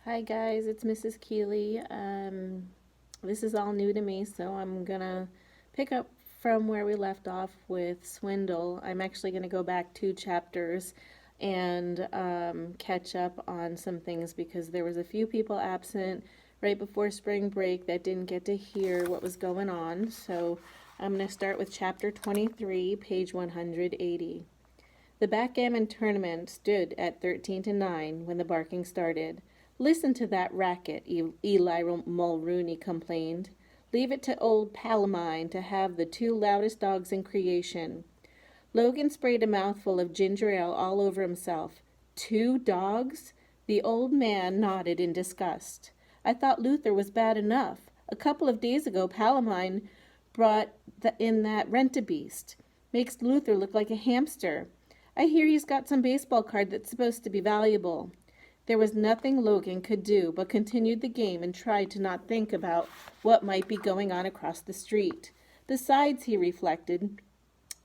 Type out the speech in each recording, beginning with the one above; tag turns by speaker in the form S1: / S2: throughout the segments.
S1: Hi guys, it's Mrs. Keeley. This is all new to me, so I'm gonna pick up from where we left off with Swindle. I'm actually gonna go back 2 chapters and catch up on some things because there was a few people absent right before spring break that didn't get to hear what was going on. So I'm gonna start with chapter 23, page 180. The backgammon tournament stood at 13 to 9 when the barking started. Listen to that racket, Eli Mulrooney complained. Leave it to old Palamine to have the 2 loudest dogs in creation. Logan sprayed a mouthful of ginger ale all over himself. 2 dogs? The old man nodded in disgust. I thought Luther was bad enough. A couple of days ago, Palamine brought in that rent-a-beast. Makes Luther look like a hamster. I hear he's got some baseball card that's supposed to be valuable. There was nothing Logan could do but continued the game and tried to not think about what might be going on across the street. Besides, he reflected,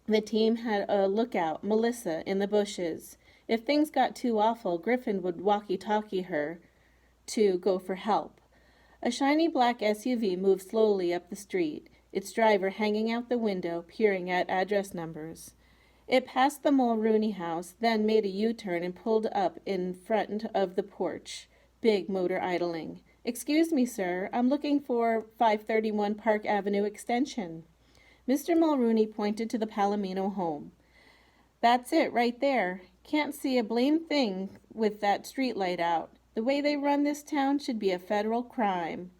S1: the team had a lookout, Melissa, in the bushes. If things got too awful, Griffin would walkie-talkie her to go for help. A shiny black SUV moved slowly up the street, its driver hanging out the window, peering at address numbers. It passed the Mulrooney house, then made a U-turn and pulled up in front of the porch, big motor idling. Excuse me, sir, I'm looking for 531 Park Avenue Extension. Mr. Mulrooney pointed to the Palomino home. That's it, right there. Can't see a blamed thing with that street light out. The way they run this town should be a federal crime.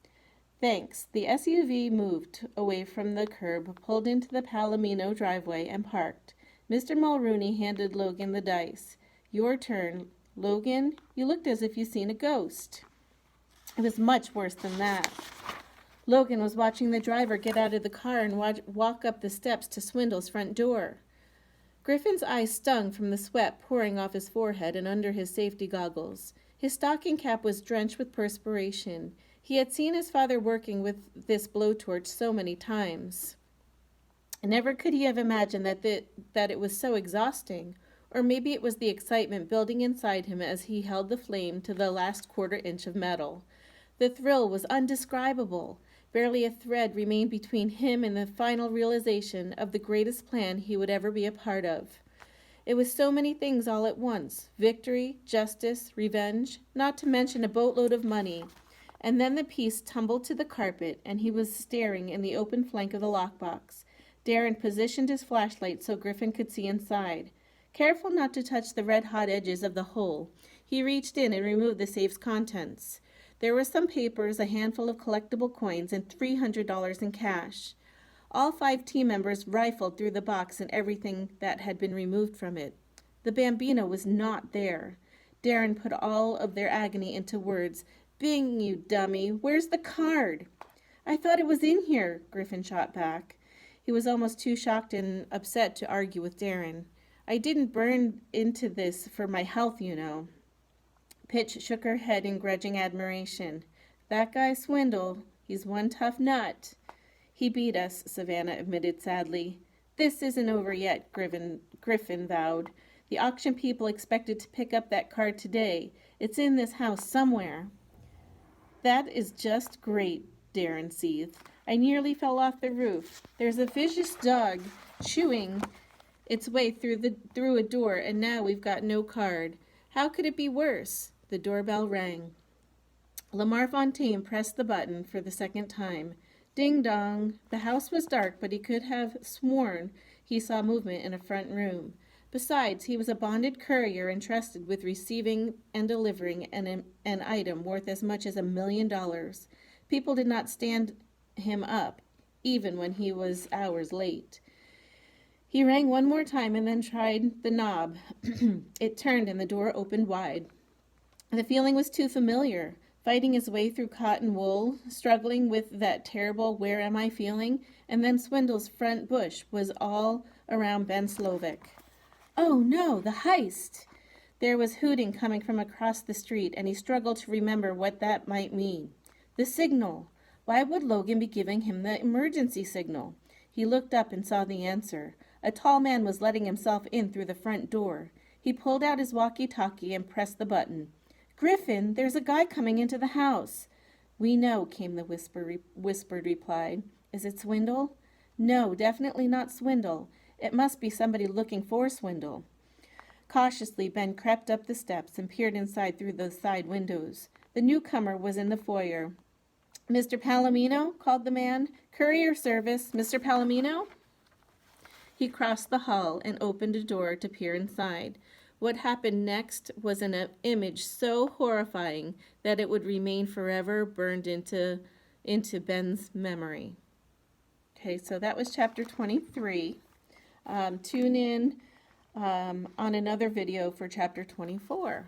S1: Thanks. The SUV moved away from the curb, pulled into the Palomino driveway, and parked. Mr. Mulrooney handed Logan the dice. Your turn. Logan, you looked as if you'd seen a ghost. It was much worse than that. Logan was watching the driver get out of the car and walk up the steps to Swindle's front door. Griffin's eyes stung from the sweat pouring off his forehead and under his safety goggles. His stocking cap was drenched with perspiration. He had seen his father working with this blowtorch so many times. Never could he have imagined that it was so exhausting, or maybe it was the excitement building inside him as he held the flame to the last quarter-inch of metal. The thrill was undescribable. Barely a thread remained between him and the final realization of the greatest plan he would ever be a part of. It was so many things all at once: victory, justice, revenge, not to mention a boatload of money. And then the piece tumbled to the carpet, and he was staring in the open flank of the lockbox. Darren positioned his flashlight so Griffin could see inside. Careful not to touch the red-hot edges of the hole, he reached in and removed the safe's contents. There were some papers, a handful of collectible coins, and $300 in cash. All 5 team members rifled through the box and everything that had been removed from it. The Bambino was not there. Darren put all of their agony into words. Bing, you dummy, where's the card? I thought it was in here, Griffin shot back. He was almost too shocked and upset to argue with Darren. I didn't burn into this for my health, you know. Pitch shook her head in grudging admiration. That guy Swindle, he's one tough nut. He beat us, Savannah admitted sadly. This isn't over yet, Griffin vowed. The auction people expected to pick up that card today. It's in this house somewhere. That is just great, Darren seethed. I nearly fell off the roof. There's a vicious dog chewing its way through a door, and now we've got no card. How could it be worse? The doorbell rang. Lamar Fontaine pressed the button for the second time. Ding dong. The house was dark, but he could have sworn he saw movement in a front room. Besides, he was a bonded courier entrusted with receiving and delivering an item worth as much as $1 million. People did not stand him up, even when he was hours late. He rang one more time and then tried the knob. It turned and the door opened wide. The feeling was too familiar. Fighting his way through cotton wool, struggling with that terrible where am I feeling, and then Swindle's front bush was all around Ben Slovic. Oh no, the heist! There was hooting coming from across the street, and he struggled to remember what that might mean. The signal. Why would Logan be giving him the emergency signal? He looked up and saw the answer. A tall man was letting himself in through the front door. He pulled out his walkie-talkie and pressed the button. "Griffin, there's a guy coming into the house." "We know," came the whispered reply. "Is it Swindle?" "No, definitely not Swindle. It must be somebody looking for Swindle." Cautiously, Ben crept up the steps and peered inside through the side windows. The newcomer was in the foyer. "Mr. Palomino?" called the man. "Courier service. Mr. Palomino?" He crossed the hall and opened a door to peer inside. What happened next was an image so horrifying that it would remain forever burned into Ben's memory. Okay, so that was chapter 23. Tune in on another video for chapter 24.